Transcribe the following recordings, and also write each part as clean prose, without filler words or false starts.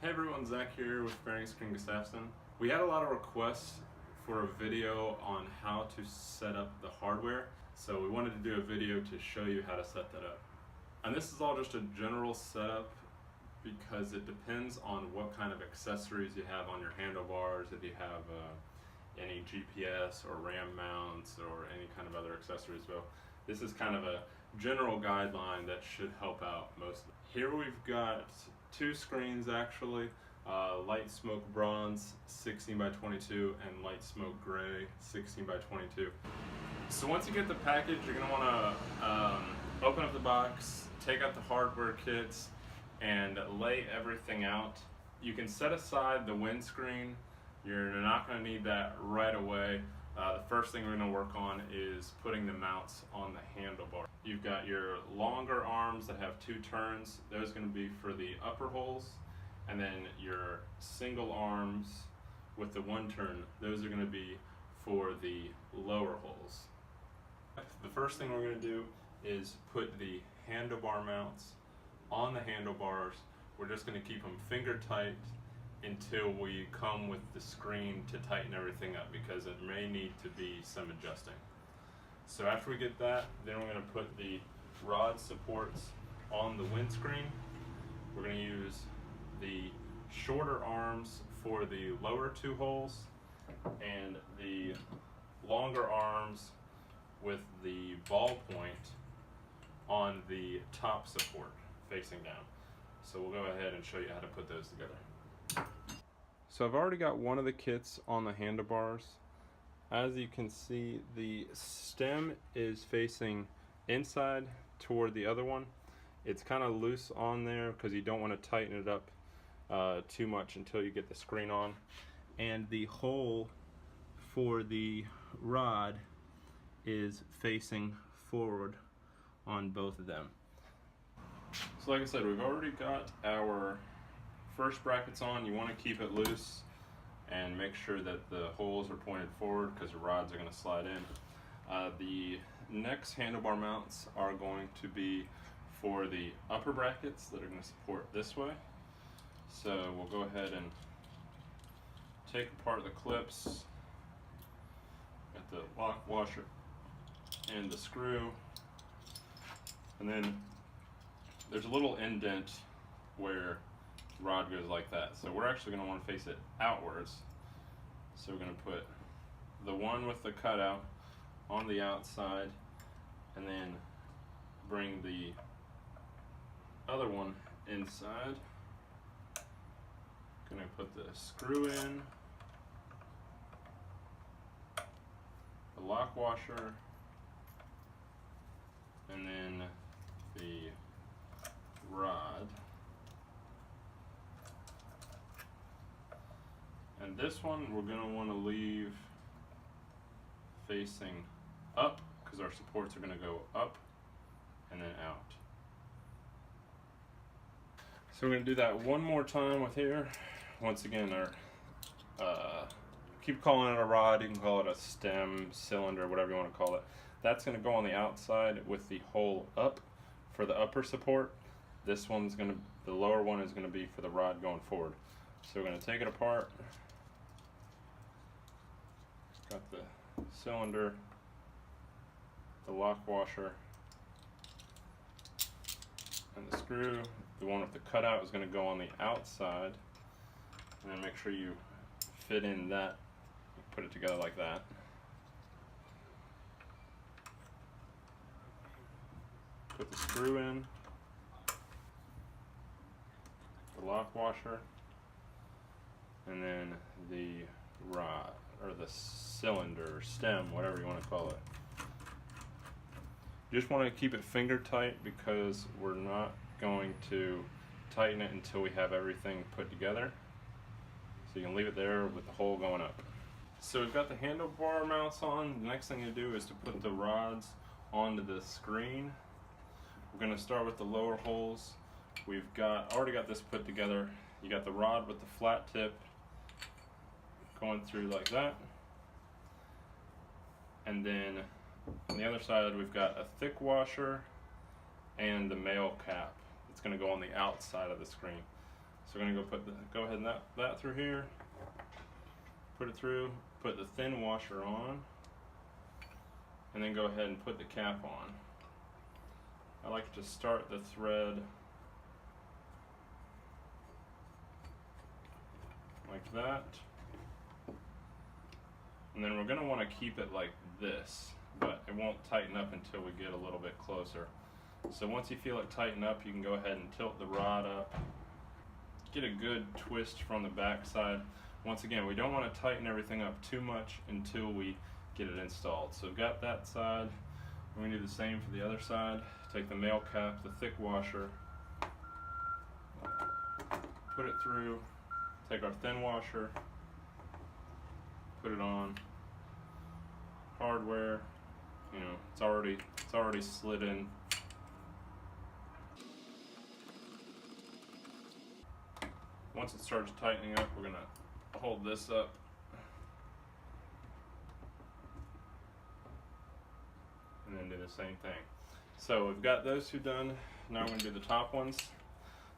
Hey everyone, Zach here with Windscreen Gustafson. We had a lot of requests for a video on how to set up the hardware, so we wanted to do a video to show you how to set that up. And this is all just a general setup because it depends on what kind of accessories you have on your handlebars, if you have any GPS or RAM mounts or any kind of other accessories. So this is kind of a general guideline that should help out mostly. Here we've got two screens actually, light smoke bronze 16 by 22 and light smoke gray 16 by 22. So once you get the package, you're going to want to open up the box, take out the hardware kits, and lay everything out. You can set aside the windscreen. You're not going to need that right away. The first thing we're going to work on is putting the mounts on the handlebar. You've got your longer arms that have two turns. Those are going to be for the upper holes. And then your single arms with the one turn, those are going to be for the lower holes. The first thing we're going to do is put the handlebar mounts on the handlebars. We're just going to keep them finger tight until we come with the screen to tighten everything up, because it may need to be some adjusting. So after we get that, then we're going to put the rod supports on the windscreen. We're going to use the shorter arms for the lower two holes and the longer arms with the ball point on the top support facing down. So we'll go ahead and show you how to put those together. So I've already got one of the kits on the handlebars. As you can see, the stem is facing inside toward the other one. It's kind of loose on there because you don't want to tighten it up too much until you get the screen on. And the hole for the rod is facing forward on both of them. So like I said, we've already got our first brackets on. You want to keep it loose and make sure that the holes are pointed forward because the rods are going to slide in. The next handlebar mounts are going to be for the upper brackets that are going to support this way. So we'll go ahead and take apart the clips, got the lock washer and the screw, and then there's a little indent where the rod goes like that. So we're actually going to want to face it outwards. So we're going to put the one with the cutout on the outside and then bring the other one inside. Going to put the screw in, the lock washer, and then the rod. And this one we're going to want to leave facing up because our supports are going to go up and then out. So we're going to do that one more time with here. Once again, our keep calling it a rod, you can call it a stem, cylinder, whatever you want to call it. That's going to go on the outside with the hole up for the upper support. This one's going to, the lower one is going to be for the rod going forward. So we're going to take it apart. Got the cylinder, the lock washer, and the screw. The one with the cutout is going to go on the outside, and then make sure you fit in that, put it together like that. Put the screw in, the lock washer, and then the rod, or the cylinder, stem, whatever you want to call it. You just want to keep it finger tight because we're not going to tighten it until we have everything put together. So you can leave it there with the hole going up. So we've got the handlebar mounts on. The next thing to do is to put the rods onto the screen. We're going to start with the lower holes. We've already got this put together. You got the rod with the flat tip going through like that, and then on the other side we've got a thick washer and the male cap. It's going to go on the outside of the screen. So we're gonna go ahead and that through here, put it through, put the thin washer on, and then go ahead and put the cap on. I like to start the thread like that, and then we're going to want to keep it like this, but it won't tighten up until we get a little bit closer. So once you feel it tighten up, you can go ahead and tilt the rod up, get a good twist from the back side. Once again, we don't want to tighten everything up too much until we get it installed. So we've got that side. We're going to do the same for the other side. Take the male cap, the thick washer, put it through, take our thin washer, put it on. Hardware, you know, it's already slid in. Once it starts tightening up, we're gonna hold this up. And then do the same thing. So we've got those two done. Now we're gonna do the top ones.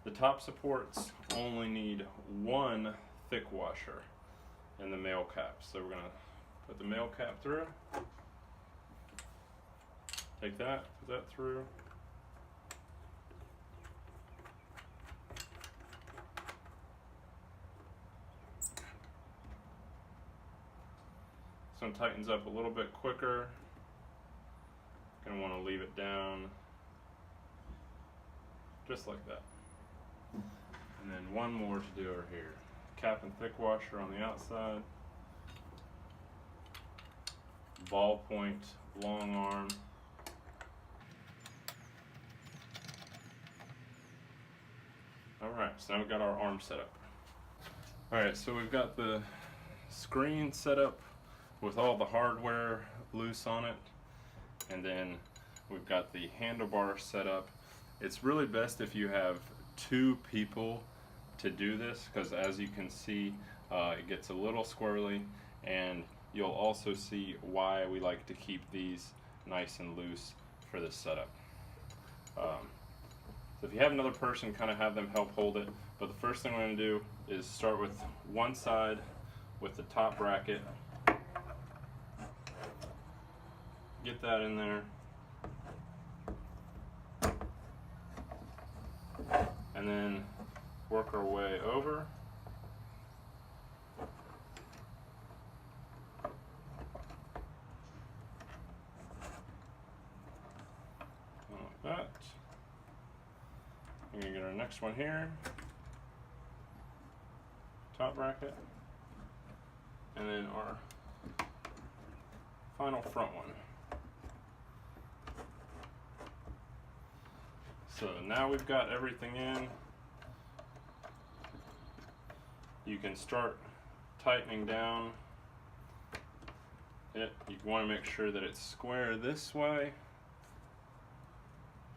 The top supports only need one thick washer in the male cap. So we're gonna put the male cap through. Take that, put that through. This one tightens up a little bit quicker. Gonna want to leave it down just like that. And then one more to do over here. Cap and thick washer on the outside. Ball point, long arm. Alright, so now we've got our arm set up. Alright, so we've got the screen set up with all the hardware loose on it. And then we've got the handlebar set up. It's really best if you have two people to do this, because as you can see, it gets a little squirrely, and you'll also see why we like to keep these nice and loose for this setup. So if you have another person, kind of have them help hold it. But the first thing we're going to do is start with one side with the top bracket. Get that in there. And then work our way over. Like that. We're going to get our next one here. Top bracket. And then our final front one. So now we've got everything in. You can start tightening down it. You want to make sure that it's square this way,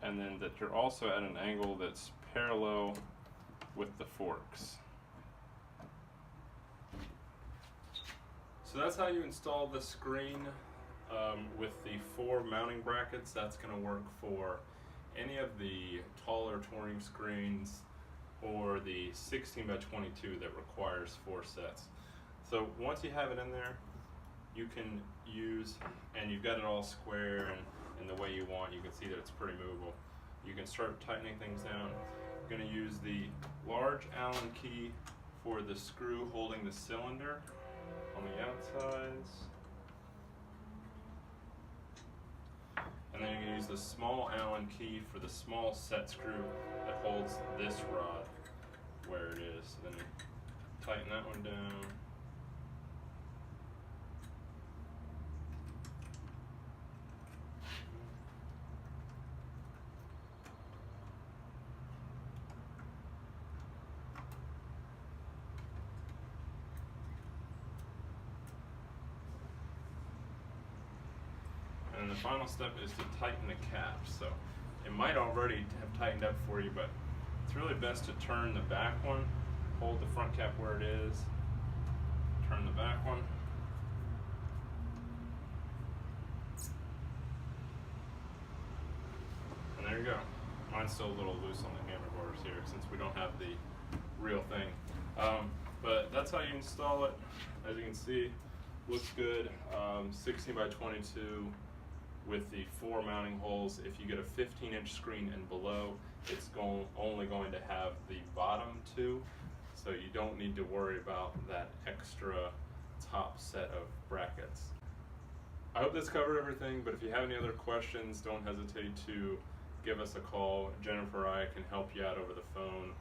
and then that you're also at an angle that's parallel with the forks. So that's how you install the screen with the 4 mounting brackets. That's going to work for any of the taller touring screens or the 16 by 22 that requires 4 sets. So once you have it in there, you can use, and you've got it all square and the way you want, you can see that it's pretty movable. You can start tightening things down. You're going to use the large Allen key for the screw holding the cylinder on the outsides. And then you're going to use the small Allen key for the small set screw that holds this rod where it is. So then you tighten that one down. And the final step is to tighten the cap. So it might already have tightened up for you, but it's really best to turn the back one, hold the front cap where it is, turn the back one. And there you go. Mine's still a little loose on the handlebars here since we don't have the real thing. But that's how you install it. As you can see, looks good. 16 by 22 with the 4 mounting holes. If you get a 15-inch screen and below, it's only going to have the bottom 2, so you don't need to worry about that extra top set of brackets. I hope this covered everything, but if you have any other questions, don't hesitate to give us a call. Jennifer or I can help you out over the phone.